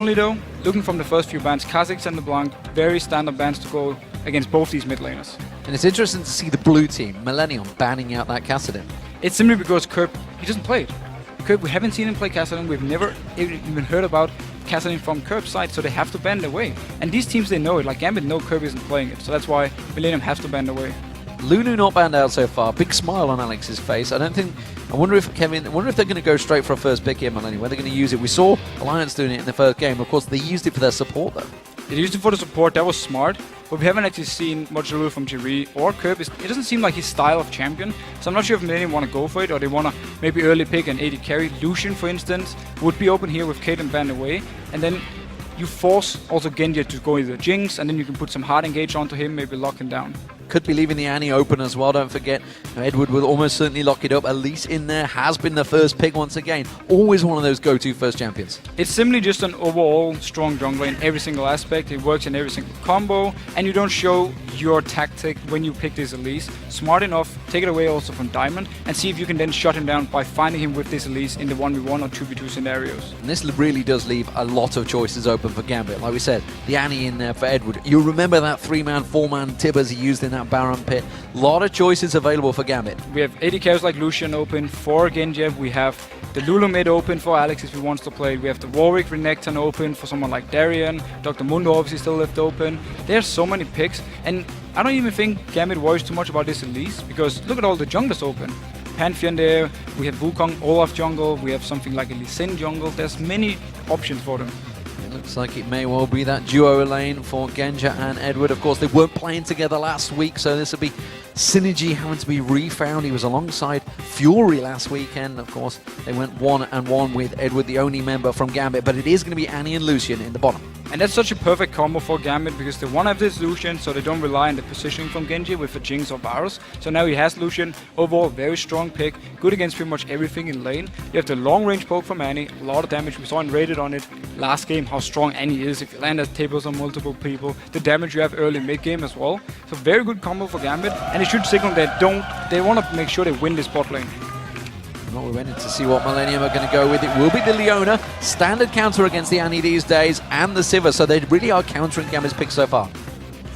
Only though, looking from the first few bans, Kha'Zix and LeBlanc, very standard bans to go against both these mid laners. And it's interesting to see the blue team, Millenium, banning out that Kassadin. It's simply because Kerb, he doesn't play it. Kerb, we haven't seen him play Kassadin, we've never even heard about Kassadin from Kerb's side, so they have to ban it away. And these teams, they know it, like Gambit know Kerb isn't playing it, so that's why Millenium has to ban it away. Lulu not banned out so far. Big smile on Alex's face. I wonder if they're going to go straight for a first pick here, Millenium, where they're going to use it. We saw Alliance doing it in the first game. Of course, they used it for their support, though. They used it for the support, that was smart, but we haven't actually seen much Lulu from Jiri or Kerb. It doesn't seem like his style of champion, so I'm not sure if Millenium want to go for it, or they want to maybe early pick an AD carry. Lucian, for instance, would be open here with Caitlyn banned away, and then you force also Genji to go into the Jinx, and then you can put some hard engage onto him, maybe lock him down. Could be leaving the Annie open as well, don't forget. Edward will almost certainly lock it up. Elise in there has been the first pick once again. Always one of those go-to first champions. It's simply just an overall strong jungler in every single aspect. It works in every single combo, and you don't show your tactic when you pick this Elise. Smart enough, take it away also from Diamond, and see if you can then shut him down by finding him with this Elise in the 1v1 or 2v2 scenarios. And this really does leave a lot of choices open for Gambit. Like we said, the Annie in there for Edward. You remember that 3-man, 4-man Tibbers he used in that Baron pit. A lot of choices available for Gambit. We have AD carries like Lucian open for Genji. We have the Lulu mid open for Alex if he wants to play. We have the Warwick Renekton open for someone like Darien. Dr. Mundo obviously still left open. There's so many picks, and I don't even think Gambit worries too much about this Elise, because look at all the junglers open. Pantheon there, we have Wukong, Olaf jungle, we have something like a Lee Sin jungle. There's many options for them. Looks like it may well be that duo lane for Genja and Edward. Of course, they weren't playing together last week, so this will be synergy having to be refound. He was alongside Fury last weekend. Of course, they went 1-1 with Edward, the only member from Gambit, but it is going to be Annie and Lucian in the bottom. And that's such a perfect combo for Gambit, because they want to have this Lucian, so they don't rely on the positioning from Genji with the Jinx or Varus. So now he has Lucian. Overall, very strong pick. Good against pretty much everything in lane. You have the long range poke from Annie. A lot of damage. We saw in Rated on it last game how strong Annie is. If you land at tables on multiple people, the damage you have early mid game as well. So very good combo for Gambit. And it should signal that they want to make sure they win this bot lane. Well, we're waiting to see what Millenium are going to go with. It will be the Leona, standard counter against the Annie these days, and the Sivir, so they really are countering Gambit's pick so far.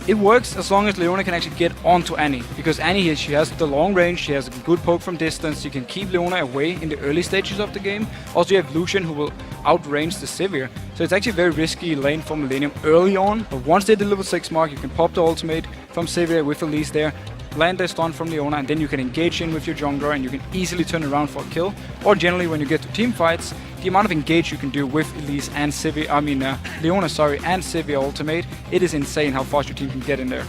It works as long as Leona can actually get onto Annie, because Annie, she has the long range, she has a good poke from distance, you can keep Leona away in the early stages of the game. Also you have Lucian who will outrange the Sivir, so it's actually a very risky lane for Millenium early on, but once they hit the level 6 mark, you can pop the ultimate from Sivir with Elise there, land the stun from Leona, and then you can engage in with your jungler and you can easily turn around for a kill. Or generally when you get to team fights, the amount of engage you can do with Elise and Leona, and Sivir ultimate, it is insane how fast your team can get in there.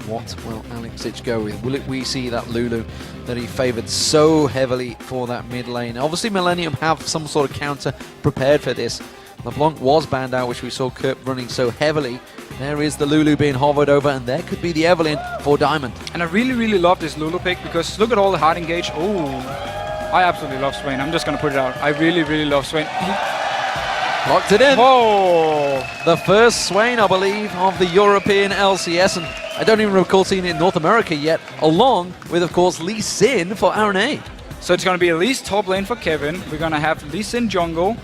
What will Alexich go with? Will we see that Lulu that he favoured so heavily for that mid lane? Obviously Millenium have some sort of counter prepared for this. LeBlanc was banned out, which we saw Kurt running so heavily. There is the Lulu being hovered over, and there could be the Evelynn for Diamond. And I really love this Lulu pick, because look at all the hard engage. Oh, I absolutely love Swain. I'm just going to put it out. I really love Swain. Locked it in. Whoa! The first Swain, I believe, of the European LCS, and I don't even recall seeing it in North America yet, along with, of course, Lee Sin for RNA. So it's going to be Elise top lane for Kevin. We're going to have Lee Sin jungle.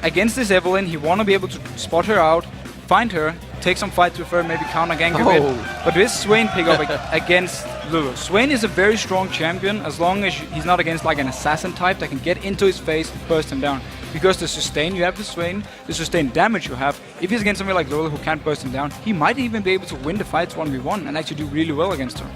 Against this Evelynn, he want to be able to spot her out, find her, take some fights with her, maybe counter gank a bit. But this Swain pick up against Lulu. Swain is a very strong champion as long as he's not against like an assassin type that can get into his face, burst him down. Because the sustain you have with Swain, the sustained damage you have, if he's against somebody like Lulu who can't burst him down, he might even be able to win the fights 1v1 and actually do really well against her.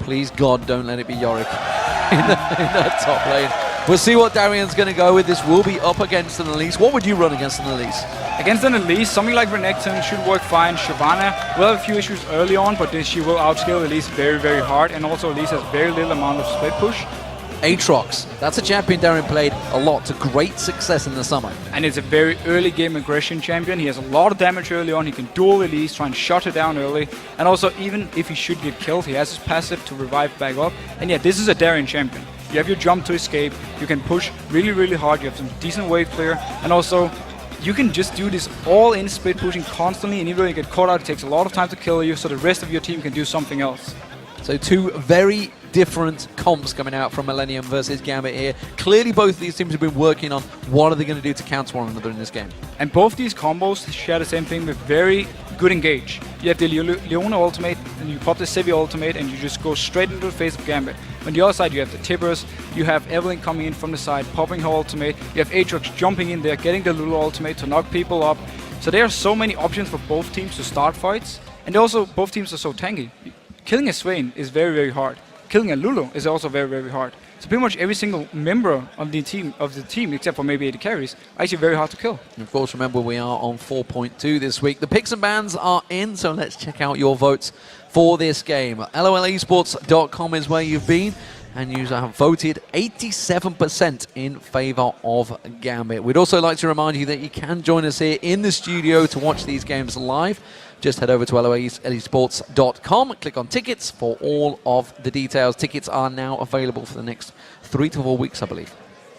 Please God, don't let it be Yorick in that top lane. We'll see what Darian's going to go with. This will be up against an Elise. What would you run against an Elise? Against an Elise, something like Renekton should work fine. Shyvana will have a few issues early on, but then she will outscale Elise very hard. And also Elise has very little amount of split push. Aatrox, that's a champion Darian played a lot to great success in the summer. And it's a very early game aggression champion. He has a lot of damage early on. He can duel Elise, try and shut her down early. And also, even if he should get killed, he has his passive to revive back up. And yeah, this is a Darian champion. You have your jump to escape, you can push really hard, you have some decent wave clear, and also you can just do this all-in split pushing constantly, and even though you get caught out, it takes a lot of time to kill you, so the rest of your team can do something else. So two very different comps coming out from Millenium versus Gambit here. Clearly both of these teams have been working on what are they going to do to counter one another in this game. And both these combos share the same thing with very good engage. You have the Leona ultimate, and you pop the Sevi ultimate, and you just go straight into the face of Gambit. On the other side, you have the Tibbers, you have Evelyn coming in from the side, popping her ultimate, you have Aatrox jumping in there, getting the Lulu ultimate to knock people up. So there are so many options for both teams to start fights, and also both teams are so tanky. Killing a Swain is very, very hard. Killing a Lulu is also very, very hard. So pretty much every single member of the team, except for maybe 80 carries, are actually very hard to kill. And of course, remember we are on 4.2 this week. The picks and bans are in, so let's check out your votes for this game. LOLesports.com is where you've been, and you have voted 87% in favour of Gambit. We'd also like to remind you that you can join us here in the studio to watch these games live. Just head over to LOLesports.com, click on tickets for all of the details. Tickets are now available for the next 3 to 4 weeks, I believe.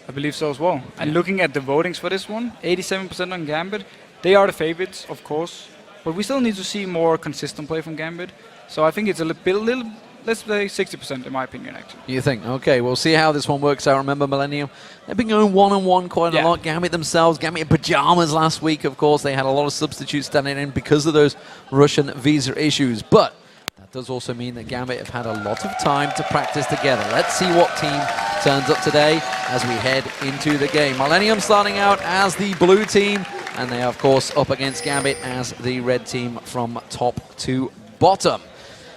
I believe so as well. And looking at the votings for this one, 87% on Gambit. They are the favorites, of course, but we still need to see more consistent play from Gambit. So I think it's a little let's say 60% in my opinion, actually. You think? Okay, we'll see how this one works out. Remember, Millenium, they've been going one-on-one quite a lot. Gambit themselves, Gambit in pajamas last week, of course. They had a lot of substitutes standing in because of those Russian visa issues. But that does also mean that Gambit have had a lot of time to practice together. Let's see what team turns up today as we head into the game. Millenium starting out as the blue team, and they are, of course, up against Gambit as the red team from top to bottom.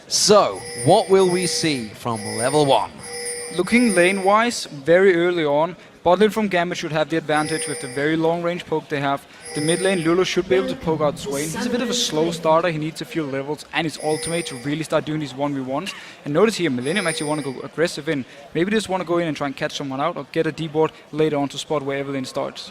So, what will we see from level 1? Looking lane-wise, very early on, bot lane from Gambit should have the advantage with the very long-range poke they have. The mid lane, Lulu should be able to poke out Swain. He's a bit of a slow starter, he needs a few levels and his ultimate to really start doing these 1v1s. And notice here, Millenium actually want to go aggressive in. Maybe they just want to go in and try and catch someone out or get a D-board later on to spot where Evelyn starts.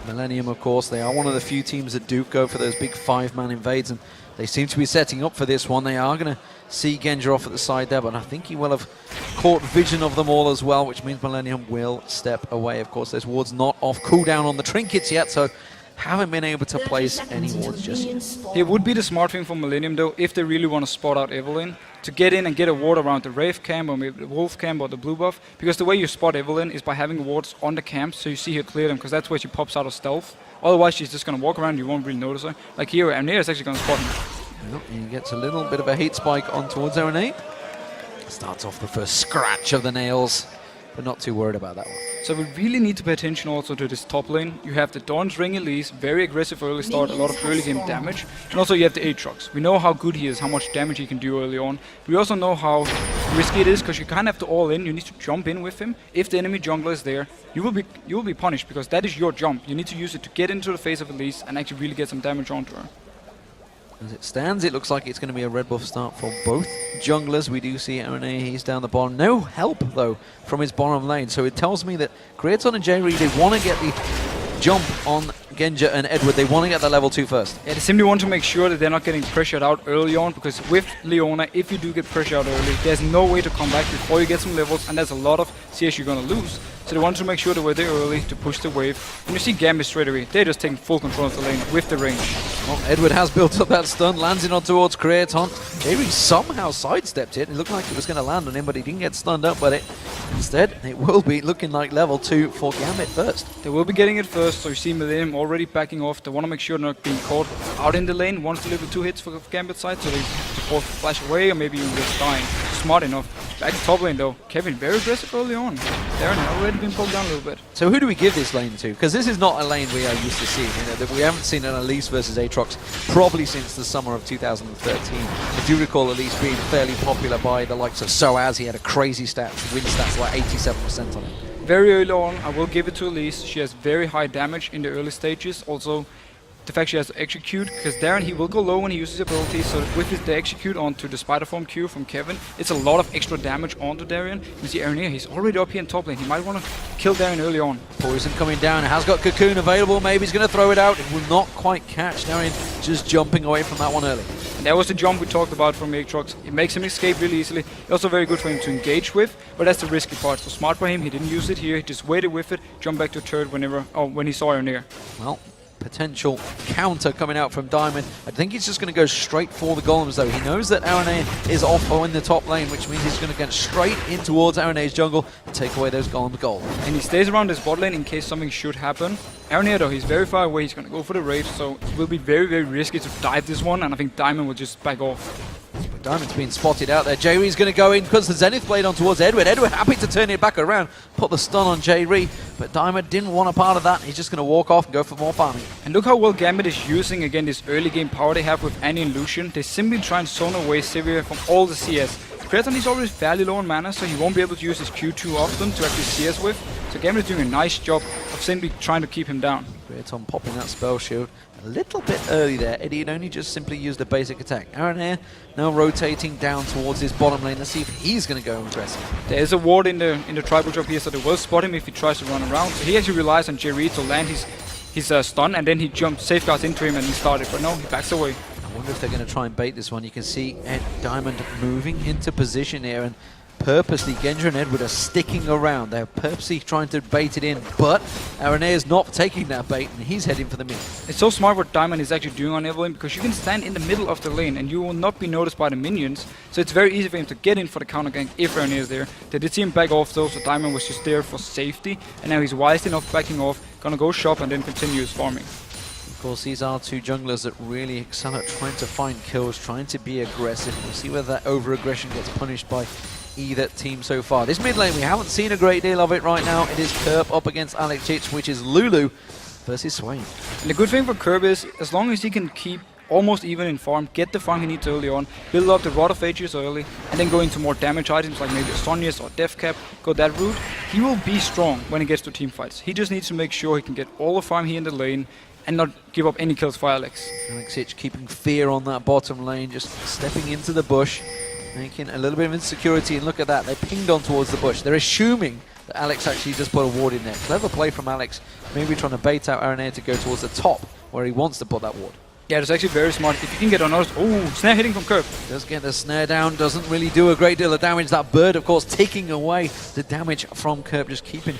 Millenium, of course, they are one of the few teams that do go for those big 5-man invades, and they seem to be setting up for this one. They are going to see Genja off at the side there, but I think he will have caught vision of them all as well, which means Millenium will step away. Of course, there's wards not off cooldown on the trinkets yet, so haven't been able to place any wards just yet. It would be the smart thing for Millenium, though, if they really want to spot out Evelyn, to get in and get a ward around the Wraith camp or maybe the Wolf camp or the blue buff, because the way you spot Evelyn is by having wards on the camps, so you see her clear them, because that's where she pops out of stealth. Otherwise, she's just going to walk around, you won't really notice her. Like here, Amnir is actually going to spot him. Well, he gets a little bit of a hate spike on towards Aaron. Starts off the first scratch of the nails, but not too worried about that one. So we really need to pay attention also to this top lane. You have the Dawn's Ring Elise, very aggressive early start, a lot of early game damage. And also you have the Aatrox. We know how good he is, how much damage he can do early on. We also know how risky it is, because you can't have to all in, you need to jump in with him. If the enemy jungler is there, you will be punished, because that is your jump. You need to use it to get into the face of Elise and actually really get some damage onto her. As it stands, it looks like it's going to be a red buff start for both junglers. We do see Aaron, he's down the bottom. No help, though, from his bottom lane. So it tells me that Creaton and J-Reed, they want to get the jump on Genja and Edward. They want to get the level 2 first. Yeah, they simply want to make sure that they're not getting pressured out early on, because with Leona, if you do get pressured out early, there's no way to come back before you get some levels, and there's a lot of CS you're going to lose. So they wanted to make sure they were there early to push the wave. And you see Gambit straight away, they're just taking full control of the lane with the range. Well, Edward has built up that stun, lands it on towards Creaton. J-Reed somehow sidestepped it. It looked like it was going to land on him, but he didn't get stunned up by it. Instead, it will be looking like level 2 for Gambit first. They will be getting it first, so you see Millenium already backing off. They want to make sure they're not being caught out in the lane once the level 2 hits for Gambit side, so they both flash away or maybe even just dying. Smart enough. Back to top lane though, Kevin very aggressive early on. Darren already been pulled down a little bit. So who do we give this lane to? Because this is not a lane we are used to seeing. You know, that we haven't seen an Elise versus Aatrox probably since the summer of 2013. I do recall Elise being fairly popular by the likes of Soaz. He had a crazy stats, win stats like 87% on it. Very early on, I will give it to Elise. She has very high damage in the early stages. Also, the fact she has to execute, because Darren, he will go low when he uses his ability, so with the execute onto the spider form Q from Kevin, it's a lot of extra damage onto Darren. You see Aaron here, he's already up here in top lane. He might want to kill Darren early on. Poison coming down, has got Cocoon available, maybe he's going to throw it out. It will not quite catch. Darren just jumping away from that one early. And that was the jump we talked about from Aatrox. It makes him escape really easily. Also very good for him to engage with, but that's the risky part. So smart by him, he didn't use it here, he just waited with it, jumped back to third when he saw Aaron here. Well, potential counter coming out from Diamond. I think he's just going to go straight for the golems though. He knows that Aranea is off in the top lane, which means he's going to get straight in towards Aranea's jungle and take away those golems gold. And he stays around his bot lane in case something should happen. Aranea though, he's very far away, he's going to go for the rage, so it will be very, very risky to dive this one, and I think Diamond will just back off. But Diamond's been spotted out there. J-Ree's going to go in because the Zenith Blade on towards Edward. Edward happy to turn it back around, put the stun on J-Ree, but Diamond didn't want a part of that. He's just going to walk off and go for more farming. And look how well Gambit is using again this early game power they have with Annie and Lucian. They simply try and zone away Sivir from all the CS. Kreton is already fairly low on mana, so he won't be able to use his Q too often to actually CS with. So Gambit is doing a nice job of simply trying to keep him down. Kreton popping that spell shield a little bit early there. Eddie had only just simply used a basic attack. Aranea now rotating down towards his bottom lane. Let's see if he's going to go aggressive. There is a ward in the tribal drop here, so they will spot him if he tries to run around. So he actually relies on J-Ree to land his stun, and then he jumps safeguards into him and he started. But no, he backs away. I wonder if they're going to try and bait this one. You can see Diamond moving into position here, and purposely Genja and Edward are sticking around. They're purposely trying to bait it in, but Aranea is not taking that bait, and he's heading for the mid. It's so smart what Diamond is actually doing on Evelyn, because you can stand in the middle of the lane and you will not be noticed by the minions. So it's very easy for him to get in for the counter gank if Aranea is there. They did see him back off though, so Diamond was just there for safety, and now he's wise enough backing off, gonna go shop and then continue his farming. Of course, these are two junglers that really excel at trying to find kills, trying to be aggressive. We'll see whether that over-aggression gets punished by either team so far. This mid lane, we haven't seen a great deal of it right now. It is Kerp up against Alexic, which is Lulu versus Swain. And the good thing for Kerp is, as long as he can keep almost even in farm, get the farm he needs early on, build up the Rod of Ages early, and then go into more damage items like maybe a Sonya's or Death Cap, go that route, he will be strong when it gets to team fights. He just needs to make sure he can get all the farm here in the lane and not give up any kills for Alex. Alexic keeping fear on that bottom lane, just stepping into the bush, making a little bit of insecurity, and look at that, they pinged on towards the bush. They're assuming that Alex actually just put a ward in there. Clever play from Alex, maybe trying to bait out Aranea to go towards the top where he wants to put that ward. Yeah, it's actually very smart. If you can get unnoticed, oh, snare hitting from Kerp. Does get the snare down, doesn't really do a great deal of damage. That bird, of course, taking away the damage from Kerp, just keeping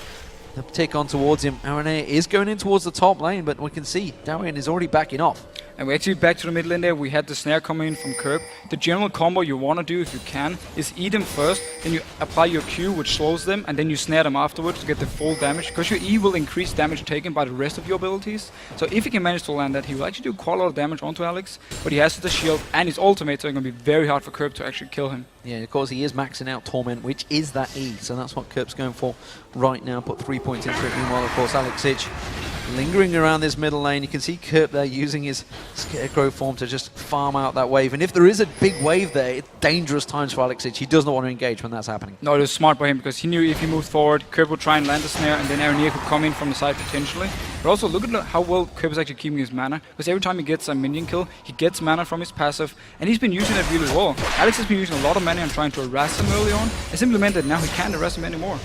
the tick on towards him. Aranea is going in towards the top lane, but we can see Darian is already backing off. And we're actually back to the mid lane there. We had the snare coming in from Kerp. The general combo you want to do, if you can, is eat them first, then you apply your Q, which slows them, and then you snare them afterwards to get the full damage, because your E will increase damage taken by the rest of your abilities. So if he can manage to land that, he will actually do quite a lot of damage onto Alex, but he has the shield and his ultimate, so it's going to be very hard for Kerp to actually kill him. Yeah, of course he is maxing out Torment, which is that E, so that's what Kerp's going for right now. Put 3 points into it. Meanwhile, of course, Alexic lingering around this middle lane. You can see Kerp there using his Scarecrow form to just farm out that wave. And if there is a big wave there, it's dangerous times for Alexic. He does not want to engage when that's happening. No, it was smart by him, because he knew if he moved forward, Kerp would try and land the snare, and then Aranea could come in from the side potentially. But also look at how well Kerp is actually keeping his mana, because every time he gets a minion kill, he gets mana from his passive, and he's been using it really well. Alex has been using a lot of mana and trying to harass him early on. It simply meant that now he can't harass him anymore.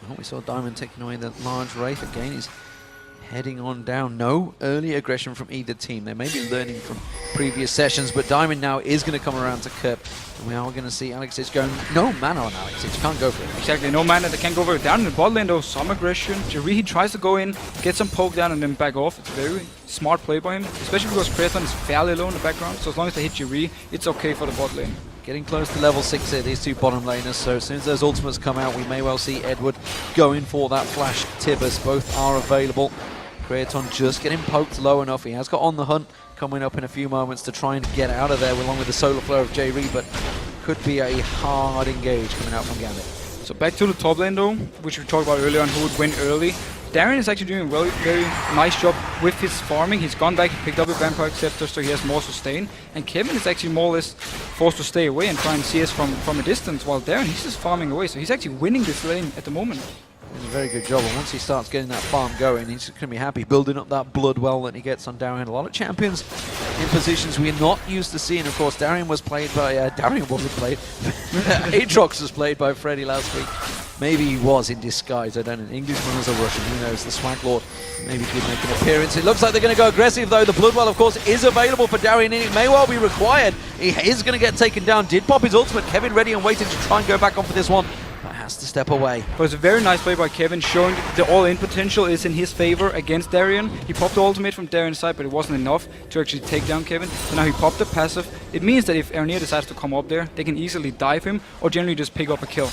Well, we saw Diamond taking away the large Wraith again. He's heading on down. No early aggression from either team. They may be learning from previous sessions, but Diamond now is going to come around to Kerp. And we are going to see Alexic going no mana on Alexic. You can't go for it. Exactly, no mana. They can't go for it. Down in the bot lane though, some aggression. J-Ree tries to go in, get some poke down and then back off. It's very smart play by him, especially because Kreton is fairly low in the background. So as long as they hit J-Ree, it's okay for the bot lane. Getting close to level 6 here, these two bottom laners, so as soon as those ultimates come out, we may well see Edward going for that flash Tibbers. Both are available. Kreton just getting poked low enough. He has got On the Hunt coming up in a few moments to try and get out of there along with the solar flare of J-Ree, but could be a hard engage coming out from Gambit. So back to the top lane though, which we talked about earlier on who would win early. Darren is actually doing a very nice job with his farming. He's gone back, he picked up a Vampire Scepter, so he has more sustain. And Kevin is actually more or less forced to stay away and try and CS from a distance, while Darren, he's just farming away. So he's actually winning this lane at the moment. Doing a very good job, and once he starts getting that farm going, he's going to be happy building up that blood well that he gets on Darien. A lot of champions in positions we're not used to seeing. Of course, Darien was played by... Darien wasn't played. Aatrox was played by Freddy last week. Maybe he was in disguise, I don't know. Englishman was a Russian, who knows. The Swag Lord maybe did make an appearance. It looks like they're going to go aggressive though. The Bloodwell, of course, is available for Darien, and it may well be required. He is going to get taken down. Did pop his ultimate. Kevin ready and waiting to try and go back on for this one. But has to step away. But it's a very nice play by Kevin, showing the all-in potential is in his favor against Darien. He popped the ultimate from Darien's side, but it wasn't enough to actually take down Kevin. So now he popped the passive. It means that if Aranea decides to come up there, they can easily dive him or generally just pick up a kill.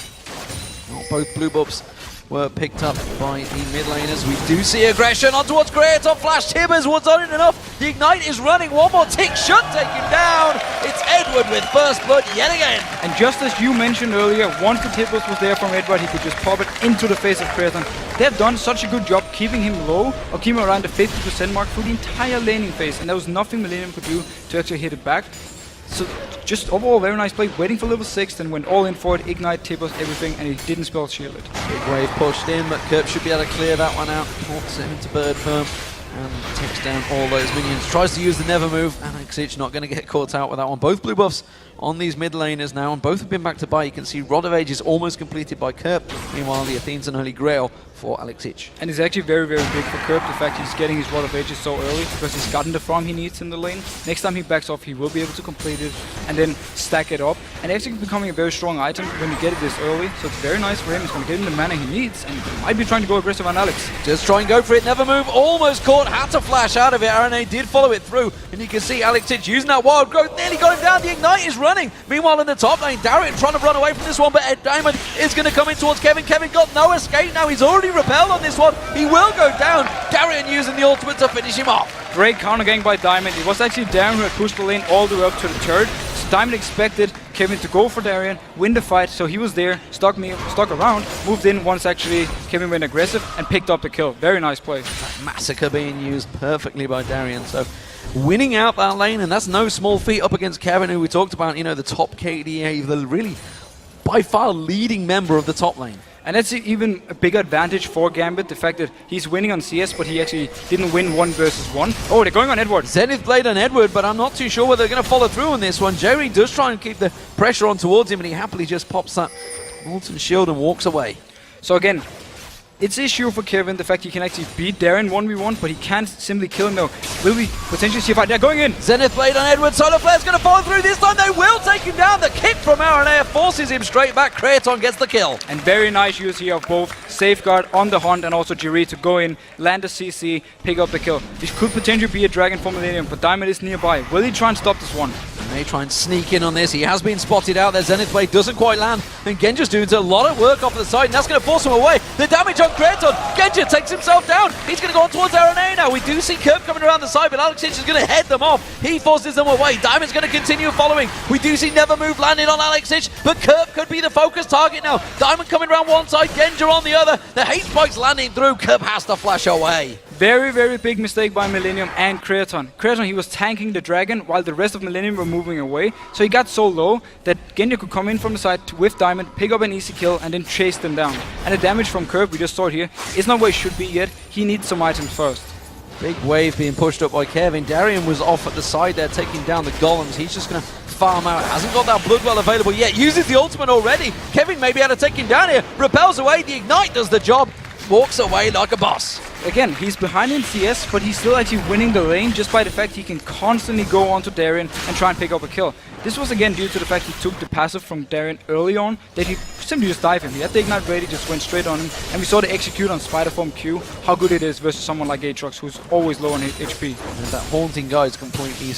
Well, both blue buffs were picked up by the mid laners. We do see aggression on towards Creator. Flash Tibbers was on it enough. The Ignite is running. One more tick should take him down. It's Edward with first blood yet again. And just as you mentioned earlier, once the Tibbers was there from Edward, he could just pop it into the face of Creator. They've done such a good job keeping him low or keeping him around the 50% mark through the entire laning phase, and there was nothing Millenium could do to actually hit it back. So just overall very nice play, waiting for level 6, then went all in for it, Ignite, Tibbers, everything, and he didn't spell shield it. Big wave pushed in, but Kerp should be able to clear that one out. Ports it into bird firm and takes down all those minions. Tries to use the never move, and Xitch not going to get caught out with that one. Both blue buffs on these mid laners now, and both have been back to buy. You can see Rod of Age is almost completed by Kerp. Meanwhile, the Athene's an early Grail for Xitch. And it's actually very, very big for Kerp, the fact he's getting his Rod of Ages so early, because he's gotten the farm he needs in the lane. Next time he backs off, he will be able to complete it and then stack it up. And actually becoming a very strong item when you get it this early. So it's very nice for him. He's going to get him the mana he needs, and he might be trying to go aggressive on Alex. Just try and go for it, never move, almost caught, had to flash out of it. RNA did follow it through, and you can see Xitch using that wild growth, nearly got him down. The Ignite is running. Meanwhile, in the top lane, Darien trying to run away from this one, but Ed Diamond is going to come in towards Kevin. Kevin got no escape now. He's already repelled on this one. He will go down. Darien using the ultimate to finish him off. Great counter gang by Diamond. It was actually Darien who had pushed the lane all the way up to the turret. So Diamond expected Kevin to go for Darien, win the fight, so he was there, stuck around, moved in once actually Kevin went aggressive and picked up the kill. Very nice play. Massacre being used perfectly by Darien. So winning out that lane, and that's no small feat up against Kevin, who we talked about, you know, the top KDA, the really by far leading member of the top lane. And that's even a bigger advantage for Gambit, the fact that he's winning on CS, but he actually didn't win 1 versus 1. Oh, they're going on Edward. Zenith Blade on Edward, but I'm not too sure whether they're going to follow through on this one. Jerry does try and keep the pressure on towards him, and he happily just pops that molten shield and walks away. So again, it's an issue for Kevin, the fact he can actually beat Darien 1v1, but he can't simply kill him now. Will we potentially see a fight? They're going in! Zenith Blade on Edward, Solar Flare's going to follow through this time, they will take him down! The kick from RNA forces him straight back, Kraton gets the kill. And very nice use here of both Safeguard on the hunt and also Jiri to go in, land the CC, pick up the kill. This could potentially be a dragon for Millenium, but Diamond is nearby. Will he try and stop this one? May try and sneak in on this. He has been spotted out there. Zenith Blade doesn't quite land. And Genja's doing a lot of work off the side, and that's going to force him away. The damage on Kraton. Genja takes himself down. He's going to go on towards RNA now. We do see Kerp coming around the side, but Xitch is going to head them off. He forces them away. Diamond's going to continue following. We do see Never Move landing on Xitch, but Kerp could be the focus target now. Diamond coming around one side, Genja on the other. The hate spike's landing through. Kerp has to flash away. Very, very big mistake by Millenium and Kraton. Kraton, he was tanking the dragon while the rest of Millenium were moving away. So he got so low that Genja could come in from the side with Diamond, pick up an easy kill, and then chase them down. And the damage from Kerp, we just saw it here, is not where it should be yet. He needs some items first. Big wave being pushed up by Kevin. Darien was off at the side there, taking down the golems. He's just going to farm out. Hasn't got that blood well available yet. Uses the ultimate already. Kevin may be able to take him down here. Repels away. The Ignite does the job. Walks away like a boss. Again, he's behind in CS, but he's still actually winning the lane just by the fact he can constantly go onto Darien and try and pick up a kill. This was again due to the fact he took the passive from Darien early on, that he simply just dived him. He had the Ignite ready, just went straight on him, and we saw the execute on Spiderform Q, how good it is versus someone like Aatrox, who's always low on HP. And that Haunting guy is completely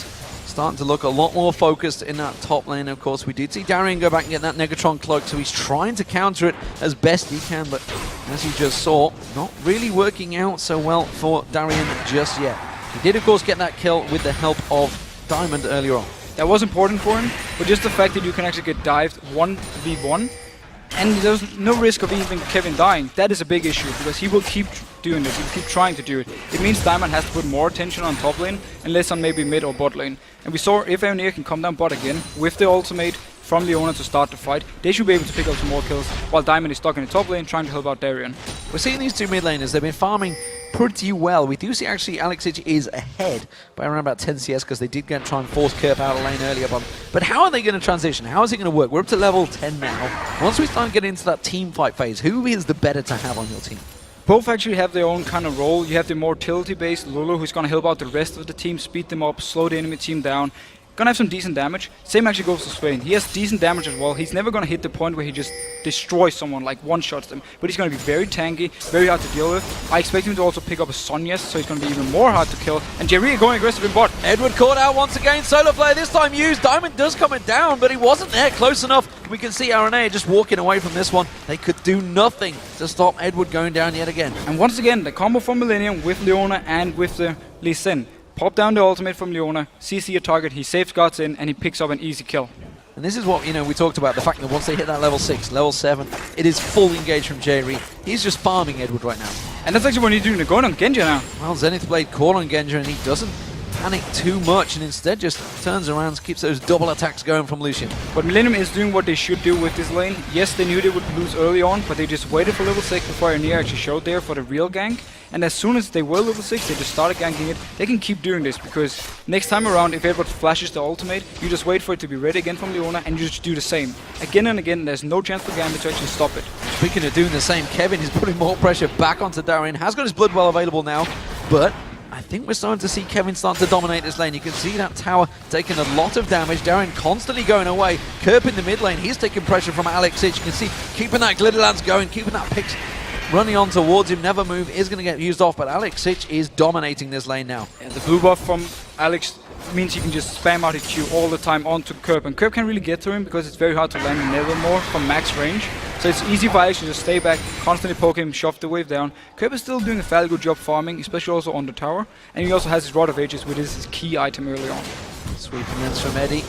starting to look a lot more focused in that top lane. Of course, we did see Darien go back and get that Negatron cloak, so he's trying to counter it as best he can, but as you just saw, not really working out so well for Darien just yet. He did, of course, get that kill with the help of Diamond earlier on. That was important for him, but just the fact that you can actually get dived 1v1, and there's no risk of even Kevin dying, that is a big issue, because he will keep doing this, he'll keep trying to do it. It means Diamond has to put more attention on top lane, and less on maybe mid or bot lane. And we saw if Aranea can come down bot again, with the ultimate from Leona to start the fight, they should be able to pick up some more kills, while Diamond is stuck in the top lane trying to help out Darien. We're seeing these two mid laners, they've been farming pretty well. We do see actually Xitch is ahead by around about 10 CS because they did try and force Kerp out of lane earlier. But how are they going to transition? How is it going to work? We're up to level 10 now. Once we start getting into that team fight phase, who is the better to have on your team? Both actually have their own kind of role. You have the more utility-based Lulu, who's going to help out the rest of the team, speed them up, slow the enemy team down. gonna have some decent damage. Same actually goes to Swain. He has decent damage as well. He's never gonna hit the point where he just destroys someone, like one-shots them. But he's gonna be very tanky, very hard to deal with. I expect him to also pick up a Sonya's, so he's gonna be even more hard to kill. And Jerry going aggressive in bot. Edward caught out once again. Solo player this time used. Diamond does come it down, but he wasn't there close enough. We can see RNA just walking away from this one. They could do nothing to stop Edward going down yet again. And once again, the combo from Millenium with Leona and with the Lee Sin. Pop down the ultimate from Leona, CC a target, he safeguards in, and he picks up an easy kill. And this is what, we talked about, the fact that once they hit that level 6, level 7, it is full engage from Jerry. He's just farming Edward right now. And that's actually what he's doing, going on Genja now. Well, Zenith Blade caught on Genja, and he doesn't panic too much, and instead just turns around, keeps those double attacks going from Lucian. But Millenium is doing what they should do with this lane. Yes, they knew they would lose early on, but they just waited for level 6 before Ania actually showed there for the real gank. And as soon as they were level 6, they just started ganking it. They can keep doing this, because next time around, if Edward flashes the ultimate, you just wait for it to be ready again from Leona, and you just do the same. Again and again, there's no chance for Gambit to actually stop it. Speaking of doing the same, Kevin is putting more pressure back onto Darien. Has got his blood well available now, but I think we're starting to see Kevin start to dominate this lane. You can see that tower taking a lot of damage. Darien constantly going away. Kerp in the mid lane, he's taking pressure from Alex Sich. You can see keeping that glitter lance going, keeping that picks running on towards him. Never move is going to get used off, but Alex Sich is dominating this lane now. And the blue buff from Alex means he can just spam out his Q all the time onto Kerp, and Kerp can't really get to him because it's very hard to land Nevermore from max range. So it's easy for Alex to just stay back, constantly poke him, shove the wave down. Kerp is still doing a fairly good job farming, especially also on the tower, and he also has his Rod of Ages, which is his key item early on. Sweeping lens from Eddie.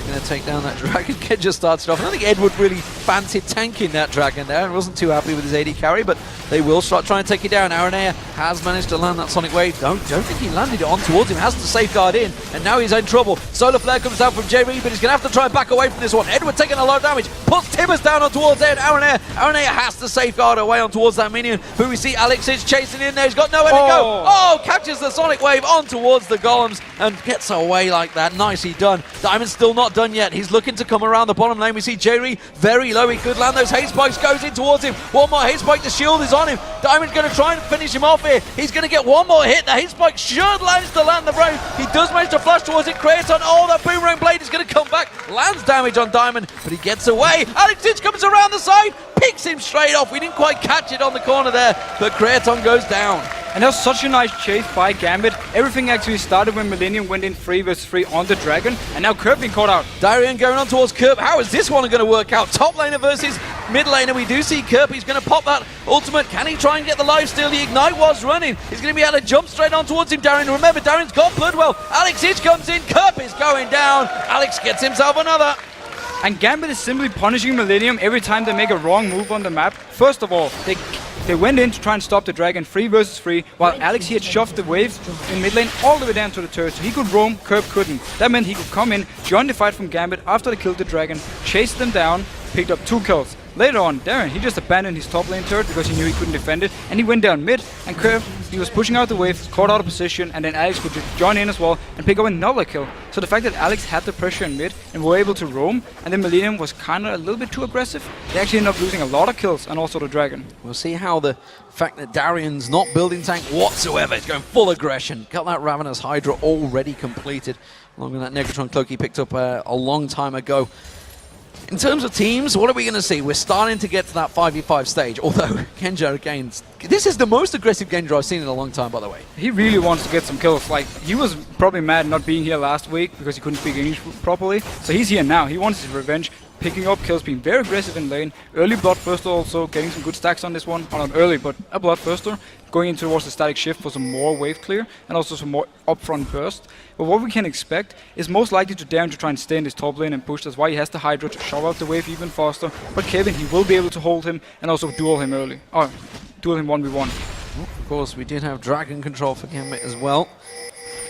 Going to take down that dragon. Ked just starts it off. I don't think Edward really fancied tanking that dragon there. He wasn't too happy with his AD carry, but they will start trying to take it down. Aranea has managed to land that Sonic Wave. Don't think he landed it on towards him. Has to safeguard in, and now he's in trouble. Solar Flare comes down from JB, but he's going to have to try and back away from this one. Edward taking a lot of damage. Puts Tibbers down on towards there. Aranea has to safeguard away on towards that minion, who we see Alex is chasing in there. He's got nowhere to go. Oh, catches the Sonic Wave on towards the golems and gets away like that. Nicely done. Diamond's still not done yet. He's looking to come around the bottom lane. We see Jerry very low. He could land those hate spikes. Goes in towards him. One more hate spike. The shield is on him. Diamond's going to try and finish him off here. He's going to get one more hit. The hate spike should manage to land the road. He does manage to flash towards it. Kraton. Oh, that boomerang blade is going to come back. Lands damage on Diamond, but he gets away. Alex Sich comes around the side. Picks him straight off. We didn't quite catch it on the corner there, but Kraton goes down. And that was such a nice chase by Gambit. Everything actually started when Millenium went in 3 vs 3 on the dragon, and now Kerp being caught out. Darien going on towards Kerp. How is this one going to work out? Top laner versus mid laner. We do see Kerp. He's going to pop that ultimate. Can he try and get the lifesteal? The Ignite was running. He's going to be able to jump straight on towards him, Darien. Remember, Darien's got Bloodwell. Alex Hitch comes in. Kerp is going down. Alex gets himself another. And Gambit is simply punishing Millenium every time they make a wrong move on the map. First of all, they went in to try and stop the dragon 3 vs 3, while Alex he had shoved the wave in mid lane all the way down to the turret, so he could roam, Kerp couldn't. That meant he could come in, join the fight from Gambit after they killed the dragon, chased them down, picked up 2 kills. Later on, Darien, he just abandoned his top lane turret because he knew he couldn't defend it, and he went down mid, and Kerp, he was pushing out the wave, caught out of position, and then Alex could just join in as well and pick up another kill. So the fact that Alex had the pressure in mid and were able to roam, and then Millenium was kind of a little bit too aggressive, they actually ended up losing a lot of kills, and also the dragon. We'll see how the fact that Darien's not building tank whatsoever, it's going full aggression. Got that Ravenous Hydra already completed, along with that Negatron cloak he picked up a long time ago. In terms of teams, what are we going to see? We're starting to get to that 5v5 stage, although Genja again, this is the most aggressive Genja I've seen in a long time, by the way. He really wants to get some kills. Like, he was probably mad not being here last week because he couldn't speak English properly. So he's here now. He wants his revenge, picking up kills, being very aggressive in lane. Early Bloodthirster also, getting some good stacks on this one. Or not early, but a Bloodthirster. Going in towards the static shift for some more wave clear and also some more upfront burst. But what we can expect is most likely to Darien to try and stay in this top lane and push. That's why he has the Hydra to shove out the wave even faster. But Kevin, he will be able to hold him and also duel him early. Or duel him 1v1. Of course, we did have dragon control for Gambit as well.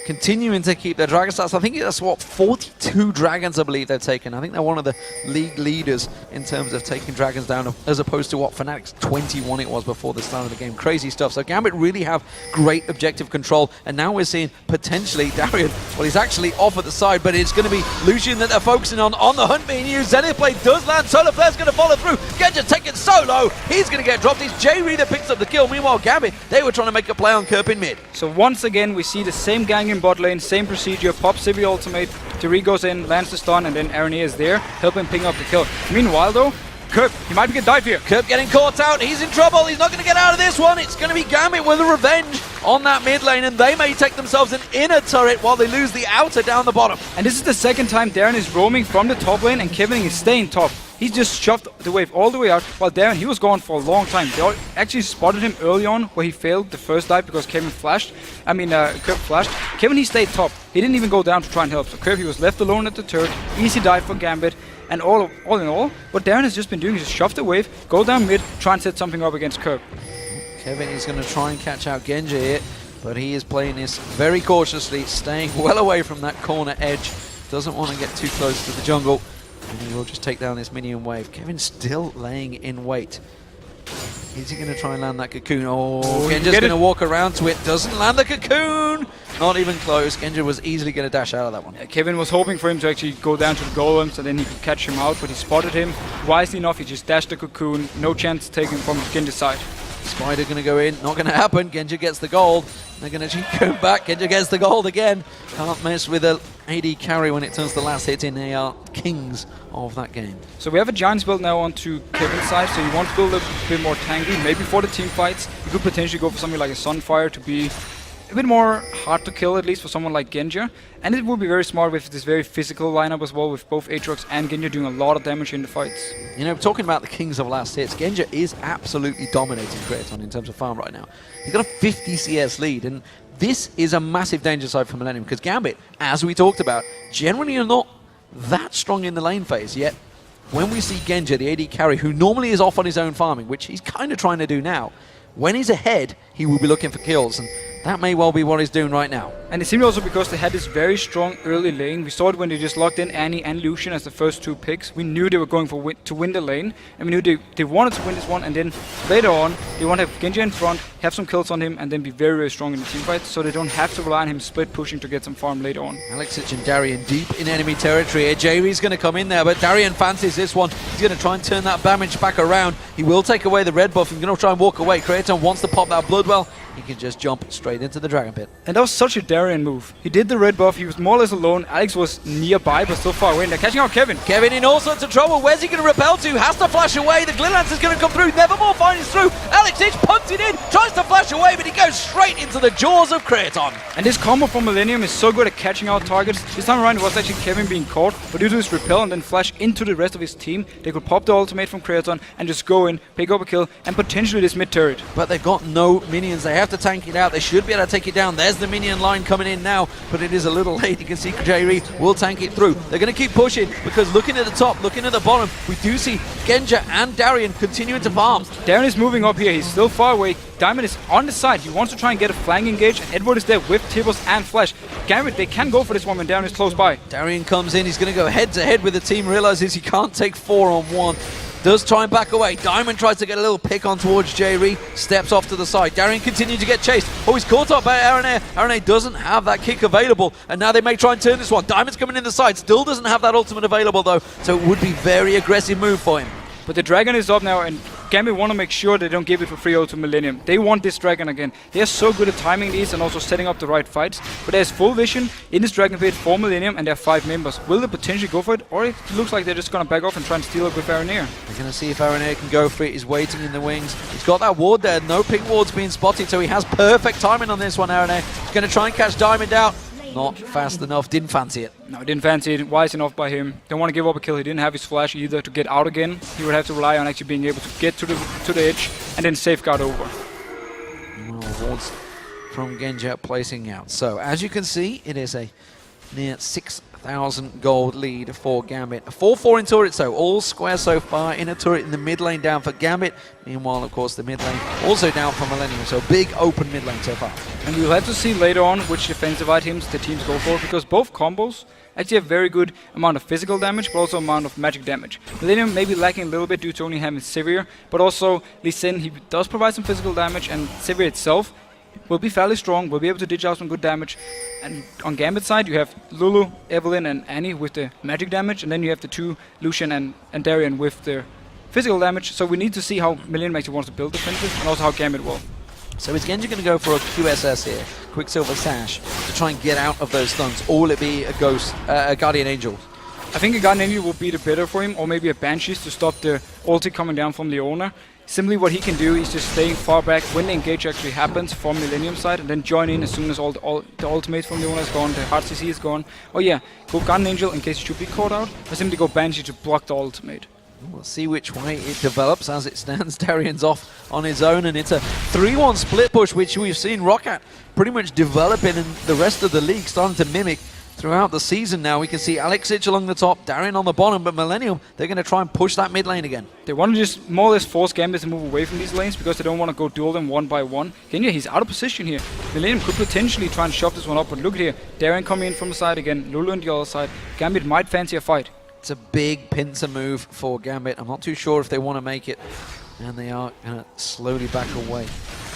Continuing to keep their dragon stats. I think that's what, 42 dragons I believe they've taken. I think they're one of the league leaders in terms of taking dragons down, as opposed to what, Fnatic's 21 it was before the start of the game. Crazy stuff. So Gambit really have great objective control, and now we're seeing potentially Darien, well, he's actually off at the side, but it's going to be Lucian that they're focusing on the hunt being used. Zenith Blade does land. Solar Flare's going to follow through. Genja taken solo. He's going to get dropped. It's J-Ree that picks up the kill. Meanwhile, Gambit, they were trying to make a play on Kerp in mid. So once again, we see the same gang in bot lane, same procedure, pops Sivir ultimate, Jerry goes in, lands the stun, and then Aranea is there, helping ping up the kill. Meanwhile though, Kerp, he might be getting dive here. Kerp getting caught out, he's in trouble, he's not going to get out of this one. It's going to be Gambit with a revenge on that mid lane, and they may take themselves an inner turret while they lose the outer down the bottom. And this is the second time Darren is roaming from the top lane and Kevin is staying top. He's just shoved the wave all the way out, while Darren, he was gone for a long time. They all actually spotted him early on where he failed the first dive because Kevin flashed. Kerp flashed. Kevin, he stayed top. He didn't even go down to try and help. So Kerp, he was left alone at the turret. Easy dive for Gambit. And all in all, what Darren has just been doing is just shove the wave, go down mid, try and set something up against Kerp. Kevin is going to try and catch out Genji here, but he is playing this very cautiously, staying well away from that corner edge. Doesn't want to get too close to the jungle. And he will just take down this minion wave. Kevin's still laying in wait. Is he going to try and land that cocoon? Oh, Genji's going to walk around to it. Doesn't land the cocoon! Not even close. Genji was easily going to dash out of that one. Kevin was hoping for him to actually go down to the golems and then he could catch him out, but he spotted him. Wisely enough, he just dashed the cocoon. No chance to take him from Genji's side. Spider going to go in. Not going to happen. Genji gets the gold. They're going to go back. Genji gets the gold again. Can't mess with an AD carry when it turns the last hit in. They are kings of that game. So we have a Giants build now onto Kevin's side, so you want to build a bit more tanky. Maybe for the team fights, you could potentially go for something like a Sunfire to be a bit more hard to kill, at least for someone like Genji. And it would be very smart with this very physical lineup as well, with both Aatrox and Genji doing a lot of damage in the fights. You know, talking about the kings of last hits, Genji is absolutely dominating Kraton in terms of farm right now. He's got a 50 CS lead, and this is a massive danger side for Millenium, because Gambit, as we talked about, generally are not that strong in the lane phase, yet when we see Genji, the AD carry, who normally is off on his own farming, which he's kind of trying to do now, when he's ahead, he will be looking for kills, and that may well be what he's doing right now. And it seemed also because they had this very strong early lane. We saw it when they just locked in Annie and Lucian as the first two picks. We knew they were going for to win the lane, and we knew they wanted to win this one, and then later on, they want to have Genji in front, have some kills on him, and then be very, very strong in the team fight, so they don't have to rely on him split pushing to get some farm later on. Alexic and Darien deep in enemy territory. Jayree's going to come in there, but Darien fancies this one. He's going to try and turn that damage back around. He will take away the red buff. He's going to try and walk away. Kraton wants to pop that Bloodwell. He can just jump straight into the Dragon Pit. And that was such a Darien move. He did the red buff, he was more or less alone. Alex was nearby, but still far away. And they're catching out Kevin. Kevin in all sorts of trouble. Where's he going to repel to? Has to flash away. The Glint Lance is going to come through. Nevermore finds through. Alex Itch punted in, tries to flash away, but he goes straight into the jaws of Kraton. And this combo from Millenium is so good at catching out targets. This time around it was actually Kevin being caught, but due to his repel and then flash into the rest of his team, they could pop the ultimate from Kraton and just go in, pick up a kill, and potentially this mid turret. But they've got no minions. They have to tank it out. They should be able to take it down. There's the minion line coming in now, but it is a little late. You can see Jayree will tank it through. They're going to keep pushing because looking at the top, looking at the bottom, we do see Genji and Darien continuing to farm. Darien is moving up here. He's still far away. Diamond is on the side. He wants to try and get a flank engage. Edward is there with Tibbles and Flash. Gambit, they can go for this one when Darien is close by. Darien comes in. He's going to go head to head with the team. Realizes he can't take 4-on-1. Does try and back away. Diamond tries to get a little pick on towards Jayree. Steps off to the side. Darien continues to get chased. Oh, he's caught up by Aranea. Aranea doesn't have that kick available. And now they may try and turn this one. Diamond's coming in the side. Still doesn't have that ultimate available though. So it would be very aggressive move for him. But the dragon is up now, and Gambit want to make sure they don't give it for free to Millenium. They want this dragon again. They are so good at timing these and also setting up the right fights. But there's full vision in this dragon pit for Millenium, and there are 5 members. Will they potentially go for it, or it looks like they're just going to back off and try and steal it with Aranea? We're going to see if Aranea can go for it. He's waiting in the wings. He's got that ward there. No pink ward's being spotted, so he has perfect timing on this one, Aranea. He's going to try and catch Diamond out. Not fast enough. Didn't fancy it. No, didn't fancy it. Wise enough by him. Don't want to give up a kill. He didn't have his flash either to get out again. He would have to rely on actually being able to get to the edge and then safeguard over. Well, wards from Genji placing out. So as you can see, it is a near 6,000 gold lead for Gambit. A 4-4 in turret, so all square so far. In a turret in the mid lane down for Gambit. Meanwhile, of course, the mid lane also down for Millenium. So big open mid lane so far. And we'll have to see later on which defensive items the teams go for, because both combos actually have very good amount of physical damage, but also amount of magic damage. Millenium may be lacking a little bit due to only having Sivir, but also Lee Sin, he does provide some physical damage, and Sivir itself will be fairly strong, will be able to dish out some good damage. And on Gambit side, you have Lulu, Evelyn and Annie with the magic damage, and then you have the 2 Lucian and Darien with the physical damage. So we need to see how Millenium actually wants to build defensive, and also how Gambit will. So is Genji going to go for a QSS here, Quicksilver Sash, to try and get out of those stuns, or will it be a Ghost, a Guardian Angel? I think a Guardian Angel will be the better for him, or maybe a Banshees to stop the ulti coming down from Leona. Simply what he can do is just staying far back when the engage actually happens from Millenium side, and then join in as soon as all the ultimate from Leona is gone, the hard CC is gone. Oh yeah, go Guardian Angel in case he should be caught out, or simply go Banshee to block the ultimate. We'll see which way it develops as it stands. Darian's off on his own, and it's a 3-1 split push, which we've seen Roccat pretty much developing, and the rest of the league starting to mimic throughout the season now. We can see Alexic along the top, Darian on the bottom, but Millenium, they're going to try and push that mid lane again. They want to just more or less force Gambit to move away from these lanes because they don't want to go duel them one by one. Kenya, he's out of position here. Millenium could potentially try and shove this one up, but look at here. Darian coming in from the side again, Lulu on the other side. Gambit might fancy a fight. It's a big pincer move for Gambit. I'm not too sure if they want to make it, and they are going to slowly back away.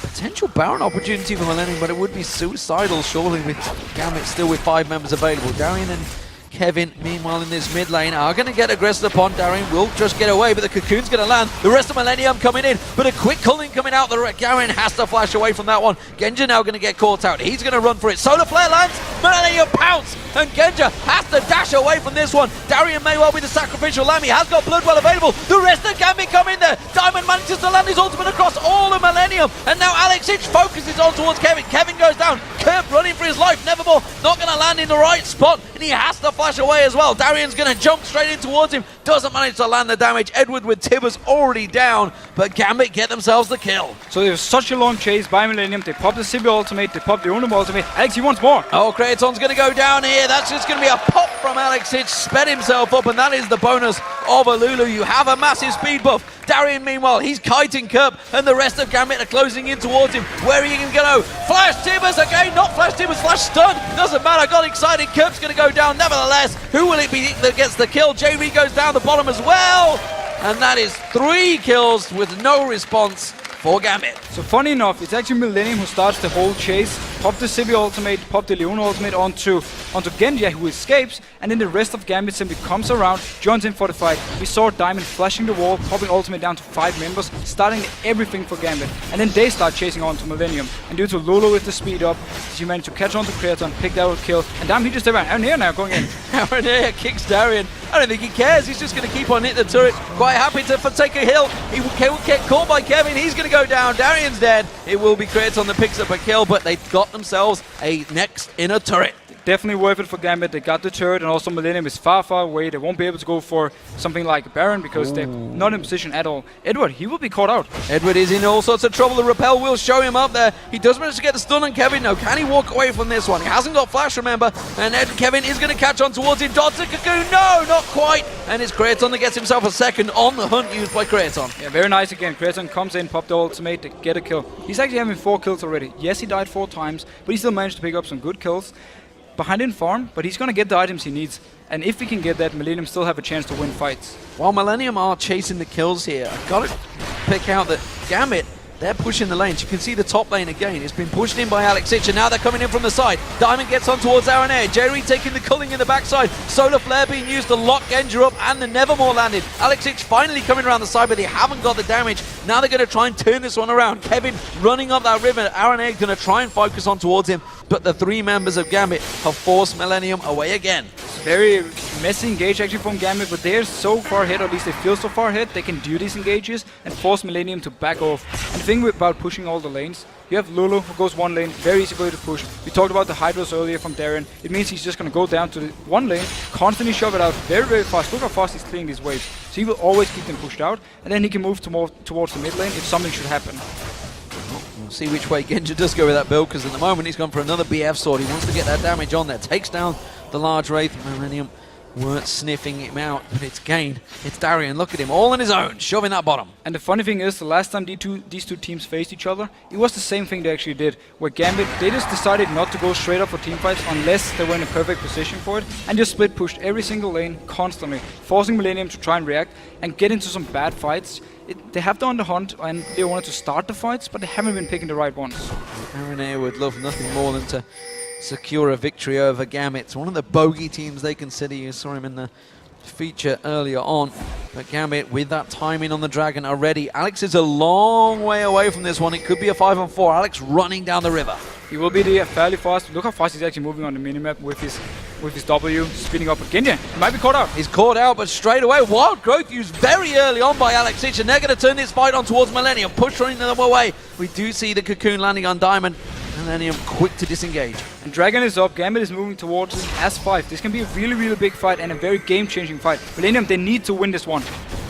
Potential Baron opportunity for Millenium, but it would be suicidal surely with Gambit still with 5 members available. Darian and Kevin, meanwhile, in this mid lane, are going to get aggressive upon. Darian will just get away, but the Cocoon's going to land. The rest of Millenium coming in, but a quick culling coming out. Darian has to flash away from that one. Genja now going to get caught out. He's going to run for it. Solar Flare lands. Millenium pounce, and Genja has to dash away from this one. Darian may well be the sacrificial lamb. He has got Bloodwell available. The rest of Gambit come in there. Diamond manages to land his ultimate across all of Millenium, and now Alexic focuses on towards Kevin. Kevin goes down. Kurt running for his life. Nevermore not going to land in the right spot, and he has to flash away as well. Darian's going to jump straight in towards him. Doesn't manage to land the damage. Edward with Tibbers already down, but Gambit get themselves the kill. So there's such a long chase by Millenium. They pop the Sibby ultimate, they pop the Unum ultimate. Alex, he wants more. Oh, Kraton's going to go down here. That's just going to be a pop from Alexic. Sped himself up, and that is the bonus of a Lulu. You have a massive speed buff. Darian, meanwhile, he's kiting Kerp, and the rest of Gambit are closing in towards him. Where are you going to go? Flash Tibbers again, not Flash Tibbers, Flash Stun. Doesn't matter, got excited. Kerp's going to go down nevertheless. Who will it be that gets the kill? J-Ree goes down the bottom as well, and that is 3 kills with no response for Gambit. So funny enough, it's actually Millenium who starts the whole chase. Pop the Sibby ultimate, pop the Leona ultimate onto Genja, who escapes, and then the rest of Gambit simply comes around, joins in for the fight. We saw Diamond flashing the wall, popping ultimate down to 5 members, starting everything for Gambit. And then they start chasing on to Millenium. And due to Lulu with the speed up, she managed to catch on to Kraton, pick that kill, and Diamond, he just around. Aaron here now going in. Aaron here kicks Darian. I don't think he cares. He's just going to keep on hitting the turret. Quite happy to take a hill. He will get caught by Kevin. He's going to go down. Darian's dead. It will be Kraton that picks up a kill, but they've got themselves a next inner turret. Definitely worth it for Gambit. They got the turret, and also Millenium is far, far away. They won't be able to go for something like Baron because they're not in position at all. Edward, he will be caught out. Edward is in all sorts of trouble. The repel will show him up there. He does manage to get the stun on Kevin. Now, can he walk away from this one? He hasn't got flash, remember. And Kevin is going to catch on towards him. Dodge the Cocoon. No, not quite. And it's Kraton that gets himself a second on the hunt used by Kraton. Yeah, very nice again. Kraton comes in, pop the ultimate, to get a kill. He's actually having 4 kills already. Yes, he died 4 times, but he still managed to pick up some good kills. Behind in farm, but he's going to get the items he needs. And if he can get that, Millenium still have a chance to win fights. While Millenium are chasing the kills here, I've got to pick out that Gambit, they're pushing the lanes. You can see the top lane again. It's been pushed in by Alexic, and now they're coming in from the side. Diamond gets on towards Aaron Air. Jerry taking the culling in the backside. Solar Flare being used to lock Genja up, and the Nevermore landed. Alexic finally coming around the side, but they haven't got the damage. Now they're going to try and turn this one around. Kevin running up that river. Aaron Air going to try and focus on towards him, but the 3 members of Gambit have forced Millenium away again. Very messy engage actually from Gambit, but they're so far ahead, or at least they feel so far ahead, they can do these engages and force Millenium to back off. And the thing about pushing all the lanes, you have Lulu who goes 1 lane, very easy way to push. We talked about the Hydros earlier from Darren. It means he's just going to go down to the 1 lane, constantly shove it out very, very fast. Look how fast he's clearing these waves. So he will always keep them pushed out, and then he can move towards the mid lane if something should happen. We'll see which way Genja does go with that build, because at the moment he's gone for another BF sword. He wants to get that damage on there. Takes down the large Wraith. Millenium weren't sniffing him out, but it's Gain. It's Darian. Look at him, all on his own, shoving that bottom. And the funny thing is, the last time these two teams faced each other, it was the same thing they actually did, where Gambit, they just decided not to go straight up for team fights unless they were in a perfect position for it, and just split pushed every single lane constantly, forcing Millenium to try and react and get into some bad fights. They have done the hunt and they wanted to start the fights, but they haven't been picking the right ones. Aaron Air would love nothing more than to secure a victory over Gambit. It's one of the bogey teams they consider. You saw him in the feature earlier on. But Gambit with that timing on the Dragon already. Alex is a long way away from this one. It could be a 5-on-4. Alex running down the river. He will be there fairly fast. Look how fast he's actually moving on the minimap with his W, spinning up again. Yeah, he might be caught out. He's caught out, but straight away, Wild Growth used very early on by Alex Ich, and they're going to turn this fight on towards Millenium, pushing them away. We do see the Cocoon landing on Diamond. Millennium quick to disengage. And Dragon is up, Gambit is moving towards him as 5. This can be a really, really big fight and a very game-changing fight. Millennium, they need to win this one.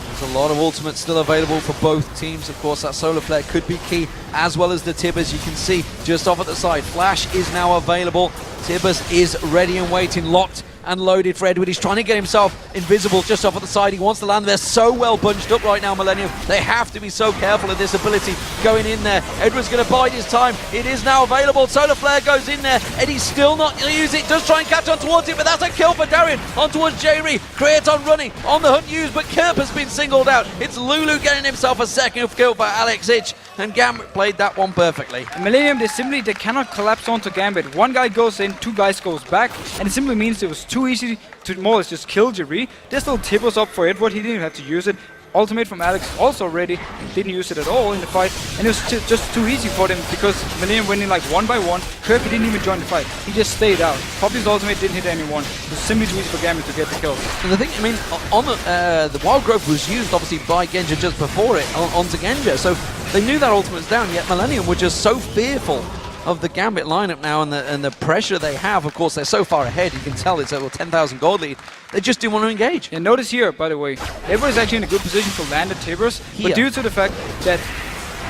There's a lot of ultimates still available for both teams. Of course, that solar flare could be key, as well as the Tibbers. You can see just off at the side. Flash is now available. Tibbers is ready and waiting, locked and loaded for Edward. He's trying to get himself invisible just off at the side. He wants to land. They're so well bunched up right now, Millennium. They have to be so careful of this ability going in there. Edward's going to bide his time. It is now available. Solar Flare goes in there. Eddie's still not use it. Does try and catch on towards it, but that's a kill for Darian. On towards J-Ree. Creaton running on the hunt used, but Kerp has been singled out. It's Lulu getting himself a second kill for Alex Ich, and Gambit played that one perfectly. And Millennium, they cannot collapse onto Gambit. One guy goes in, 2 guys goes back, and it simply means it was too easy to more or less just kill J-Ree. There's still Tibbers up for Edward. He didn't even have to use it. Ultimate from Alex also ready. Didn't use it at all in the fight. And it was just too easy for them because Millennium went in like 1 by 1. Kirby didn't even join the fight. He just stayed out. Poppy's ultimate didn't hit anyone. It was simply too easy for Gambit to get the kill. And the thing, I mean, on the Wild Growth was used obviously by Genja just before it onto Genja. So they knew that ultimate was down, yet Millennium were just so fearful of the Gambit lineup now and the pressure they have. Of course, they're so far ahead. You can tell it's a 10,000 gold lead. They just didn't want to engage. And notice here, by the way, Edward is actually in a good position to land the Tibbers, but due to the fact that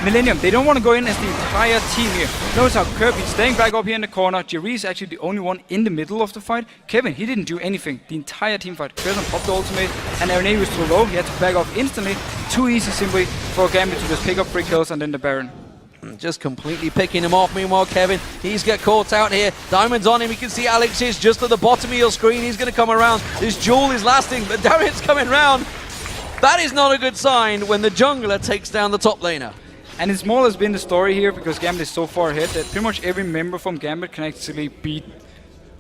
Millennium, they don't want to go in as the entire team here. Notice how Kirby's staying back up here in the corner. J-Ree is actually the only one in the middle of the fight. Kevin, he didn't do anything. The entire team fight. Kirsten popped the ultimate, and Arene was too low. He had to back off instantly. Too easy simply for Gambit to just pick up 3 kills and then the Baron. Just completely picking him off. Meanwhile, Kevin, he's got caught out here. Diamond's on him. You can see Alex is just at the bottom of your screen. He's going to come around. This duel is lasting, but Darian's coming round. That is not a good sign when the jungler takes down the top laner. And it's more or less been the story here because Gambit is so far ahead that pretty much every member from Gambit can actually beat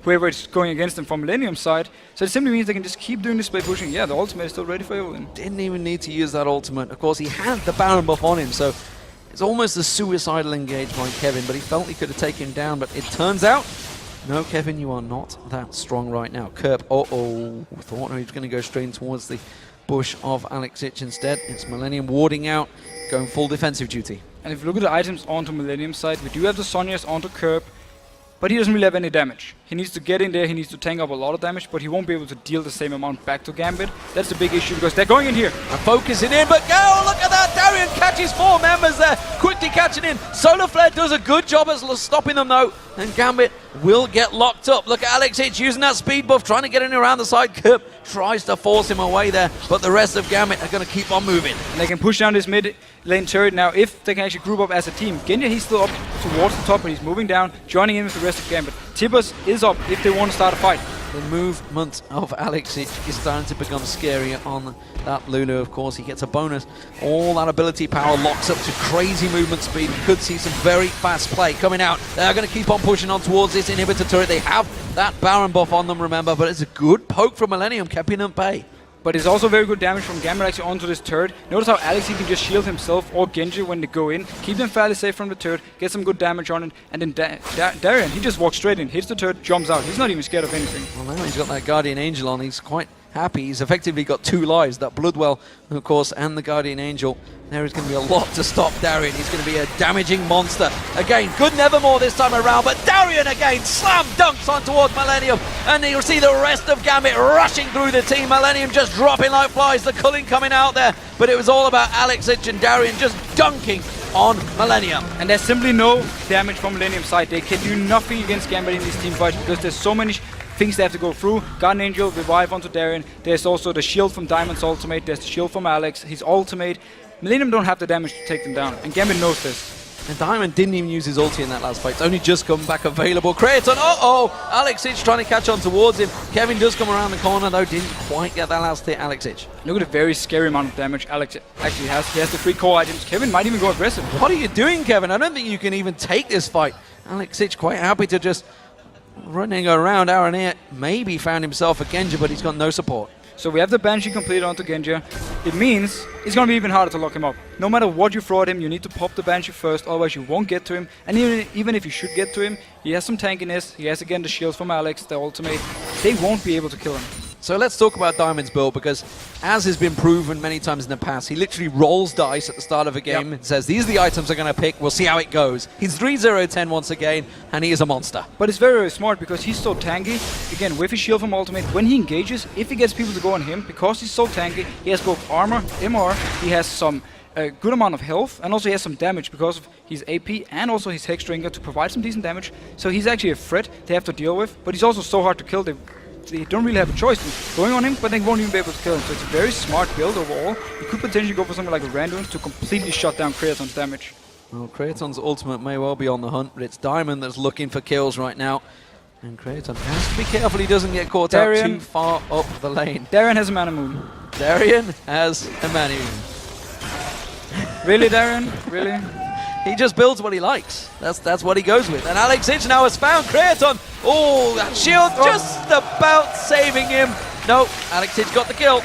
whoever is going against them from Millennium's side. So it simply means they can just keep doing this play pushing. Yeah, the ultimate is still ready for everyone. Didn't even need to use that ultimate. Of course, he had the Baron buff on him, so it's almost a suicidal engage by Kevin, but he felt he could have taken him down. But it turns out, no, Kevin, you are not that strong right now. Kerp, thought he was going to go straight in towards the bush of Alex Ich instead. It's Millennium warding out, going full defensive duty. And if you look at the items onto Millennium's side, we do have the Sonya's onto Kerp, but he doesn't really have any damage. He needs to get in there, he needs to tank up a lot of damage, but he won't be able to deal the same amount back to Gambit. That's the big issue because they're going in here. And focusing in, but go! Look at that! Darian catches 4 members there, quickly catching in. Solar Flare does a good job at stopping them though, and Gambit will get locked up. Look at Alex Ich using that speed buff, trying to get in around the side. Kerp tries to force him away there, but the rest of Gambit are going to keep on moving. And they can push down this mid lane turret now if they can actually group up as a team. Genja, he's still up towards the top, but he's moving down, joining in with the rest of Gambit. Tibbers is up if they want to start a fight. The movement of Alex Ich is starting to become scary on that Lulu. Of course, he gets a bonus. All that ability power locks up to crazy movement speed. We could see some very fast play coming out. They're going to keep on pushing on towards this inhibitor turret. They have that Baron buff on them, remember, but it's a good poke from Millennium, keeping them at bay. But it's also very good damage from Gambit actually onto this turret. Notice how Alex, he can just shield himself or Genji when they go in. Keep them fairly safe from the turret, get some good damage on it, and then Darian, he just walks straight in, hits the turret, jumps out. He's not even scared of anything. Well, now he's got that Guardian Angel on. He's quite happy. He's effectively got 2 lives, that Bloodwell, of course, and the Guardian Angel. There is going to be a lot to stop Darian. He's going to be a damaging monster. Again, good Nevermore this time around, but Darian again slam dunks on towards Millennium, and you'll see the rest of Gambit rushing through the team. Millennium just dropping like flies, the culling coming out there, but it was all about Alex Ich and Darian just dunking on Millennium. And there's simply no damage from Millennium's side. They can do nothing against Gambit in these team fights because there's so many things they have to go through. Guardian Angel, revive onto Darian. There's also the shield from Diamond's ultimate. There's the shield from Alex, his ultimate. Millennium don't have the damage to take them down, and Gambit knows this. And Diamond didn't even use his ulti in that last fight. It's only just come back available. Creaton, Alex Ich trying to catch on towards him. Kevin does come around the corner though, didn't quite get that last hit, Alex Ich. Look at the very scary amount of damage Alex actually has. He has the 3 core items. Kevin might even go aggressive. What are you doing, Kevin? I don't think you can even take this fight. Alex Ich quite happy to just Running around, Aaron here maybe found himself a Genji, but he's got no support. So we have the Banshee completed onto Genji. It means it's going to be even harder to lock him up. No matter what you throw at him, you need to pop the Banshee first, otherwise you won't get to him. And even if you should get to him, he has some tankiness. He has again the shields from Alex, the ultimate. They won't be able to kill him. So let's talk about Diamond's build, because as has been proven many times in the past, he literally rolls dice at the start of a game and says, these are the items I'm going to pick, we'll see how it goes. He's 3-0-10 once again, and he is a monster. But it's very, very smart because he's so tanky. Again, with his shield from ultimate, when he engages, if he gets people to go on him, because he's so tanky, he has both armor, MR, he has some good amount of health, and also he has some damage because of his AP and also his Hex Drinker to provide some decent damage. So he's actually a threat they have to deal with, but he's also so hard to kill. They don't really have a choice in going on him, but they won't even be able to kill him. So it's a very smart build overall. You could potentially go for something like a Randuin to completely shut down Creaton's damage. Well, Creaton's ultimate may well be on the hunt, but it's Diamond that's looking for kills right now. And Creaton has to be careful he doesn't get caught out too far up the lane. Darien has a Mana Moon. Darien has a Mana Moon. Really, Darien? Really? He just builds what he likes. That's what he goes with. And Alex Hitch now has found Creaton. Oh, that shield just about saving him. No, Alex Hitch got the kill.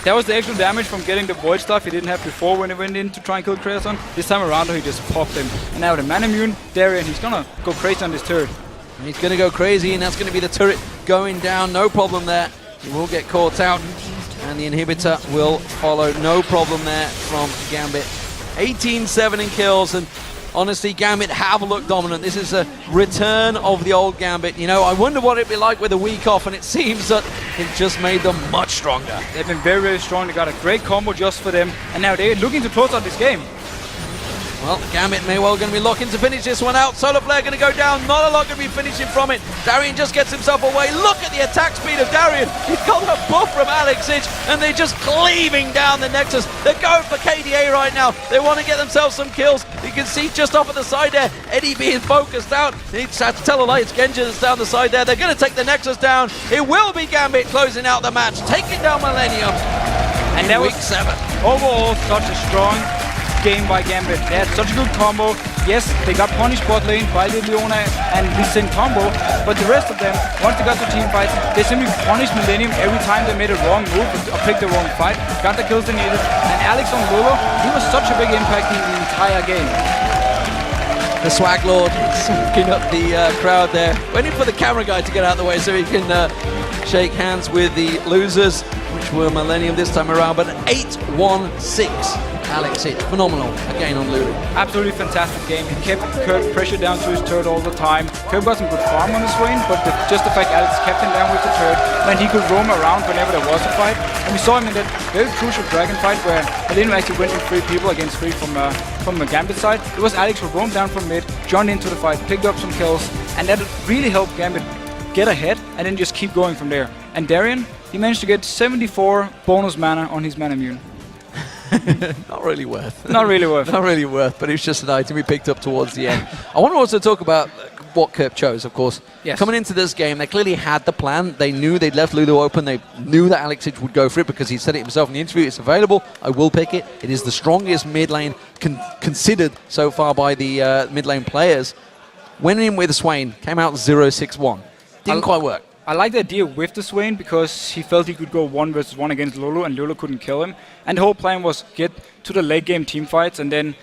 That was the extra damage from getting the Void stuff he didn't have before when he went in to try and kill Creaton. This time around, he just popped him. And now the Mana Moon, Darien, he's gonna go crazy on this turret. And he's gonna go crazy, and that's gonna be the turret going down. No problem there. He will get caught out, and the inhibitor will follow. No problem there from Gambit. 18-7 in kills, and honestly, Gambit have looked dominant. This is a return of the old Gambit. You know, I wonder what it'd be like with a week off, and it seems that it just made them much stronger. They've been very, very strong. They got a great combo just for them, and now they're looking to close out this game. Well, Gambit may well going to be looking to finish this one out. Solar Flare going to go down. Not a lot going to be finishing from it. Darien just gets himself away. Look at the attack speed of Darien. He's got a buff from Alex Hitch, and they're just cleaving down the Nexus. They're going for KDA right now. They want to get themselves some kills. You can see just off at the side there, Eddie being focused out. He just had to tell a lie. It's Genji that's down the side there. They're going to take the Nexus down. It will be Gambit closing out the match, taking down Millenium. And that week was 7. Overall, such a strong game by Gambit. They had such a good combo. Yes, they got punished bot lane by the Leona and Lee Sin combo, but the rest of them, once they got to team fights, they simply punished Millenium every time they made a wrong move or picked the wrong fight, got the kills they needed, and Alex on Lolo, he was such a big impact in the entire game. The Swag Lord soaking up the crowd there, waiting for the camera guy to get out of the way so he can shake hands with the losers, which were Millenium this time around, but 8-1-6. Alex Hitch, phenomenal again on Lulu. Absolutely fantastic game. He kept Curve pressure down to his turret all the time. Curve got some good farm on his Swain, but just the fact Alex kept him down with the turret, meant he could roam around whenever there was a fight. And we saw him in that very crucial dragon fight where Millenium actually went in 3 people against 3 from the Gambit side. It was Alex who roamed down from mid, joined into the fight, picked up some kills, and that really helped Gambit get ahead and then just keep going from there. And Darien, he managed to get 74 bonus mana on his Mana Mune. Not really worth. Not really worth. Not really worth, but it's just an item we picked up towards the end. I want to also talk about what Kerp chose, of course. Yes. Coming into this game, they clearly had the plan. They knew they'd left Lulu open. They knew that Alex Hitch would go for it because he said it himself in the interview. It's available. I will pick it. It is the strongest mid lane considered so far by the mid lane players. Went in with a Swain, came out 0-6-1. Didn't quite work. I like the idea with the Swain because he felt he could go 1 versus 1 against Lulu and Lulu couldn't kill him. And the whole plan was get to the late game team fights and then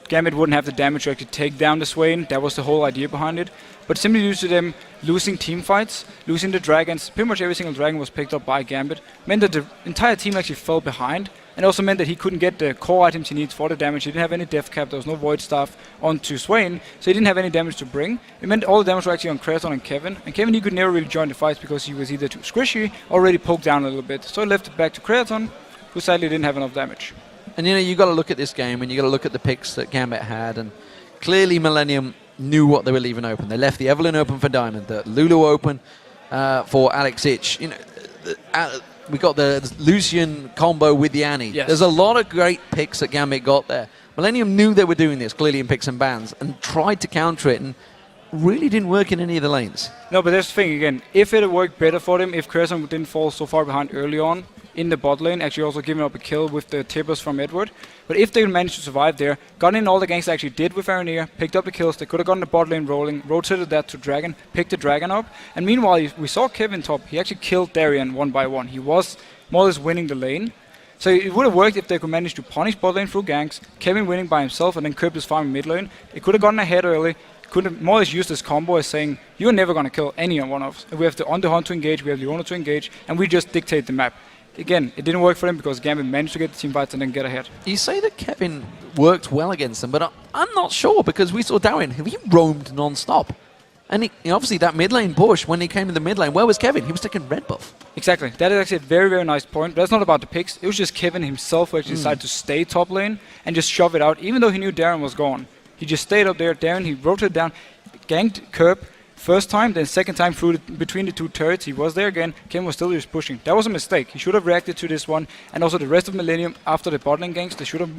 Gambit wouldn't have the damage to actually take down the Swain. That was the whole idea behind it. But simply due to them losing team fights, losing the dragons, pretty much every single dragon was picked up by Gambit, meant that the entire team actually fell behind. And also meant that he couldn't get the core items he needs for the damage. He didn't have any death cap, there was no void stuff onto Swain, so he didn't have any damage to bring. It meant all the damage were actually on Creaton and Kevin. And Kevin, he could never really join the fights because he was either too squishy or already poked down a little bit. So he left it back to Creaton, who sadly didn't have enough damage. And you know, you got to look at this game and you got to look at the picks that Gambit had, and clearly Millenium knew what they were leaving open. They left the Evelynn open for Diamond, the Lulu open for Alex Hitch. You know, we got the Lucian combo with the Annie. Yes. There's a lot of great picks that Gambit got there. Millenium knew they were doing this, clearly in picks and bans, and tried to counter it. And really didn't work in any of the lanes. No, but that's the thing again. If it had worked better for them, if Curzon didn't fall so far behind early on in the bot lane, actually also giving up a kill with the tippers from Edward. But if they managed to survive there, got in all the ganks they actually did with Aranea, picked up the kills, they could have gotten the bot lane rolling, rotated that to Dragon, picked the Dragon up, and meanwhile we saw Kevin top, he actually killed Darien one by one. He was more or less winning the lane. So it would have worked if they could manage to punish bot lane through ganks, Kevin winning by himself, and then Curb is farming mid lane. It could have gotten ahead early, could have more or less used this combo as saying, you're never going to kill any one of us. We have the Underhunt to engage, we have Leona to engage, and we just dictate the map. Again, it didn't work for them because Gambit managed to get the team fights and then get ahead. You say that Kevin worked well against them, but I'm not sure because we saw Darien, he roamed non-stop. And obviously that mid lane push, when he came to the mid lane, where was Kevin? He was taking red buff. Exactly. That is actually a very, very nice point. But that's not about the picks. It was just Kevin himself who actually decided to stay top lane and just shove it out, even though he knew Darren was gone. He just stayed up there. Darren, he rotated down, ganked Curb. First time, then second time through between the two turrets, he was there again. Kevin was still just pushing. That was a mistake. He should have reacted to this one. And also the rest of Millenium, after the bot lane ganks, they should have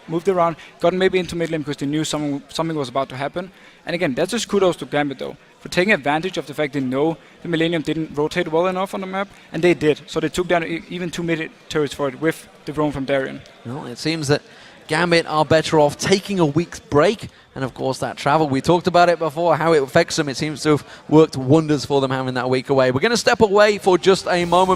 moved around, gotten maybe into mid lane because they knew something was about to happen. And again, that's just kudos to Gambit though, for taking advantage of the fact they know the Millenium didn't rotate well enough on the map, and they did. So they took down even 2 mid turrets for it with the roam from Darien. Well, it seems that Gambit are better off taking a week's break. And of course that travel, we talked about it before, how it affects them. It seems to have worked wonders for them having that week away. We're going to step away for just a moment.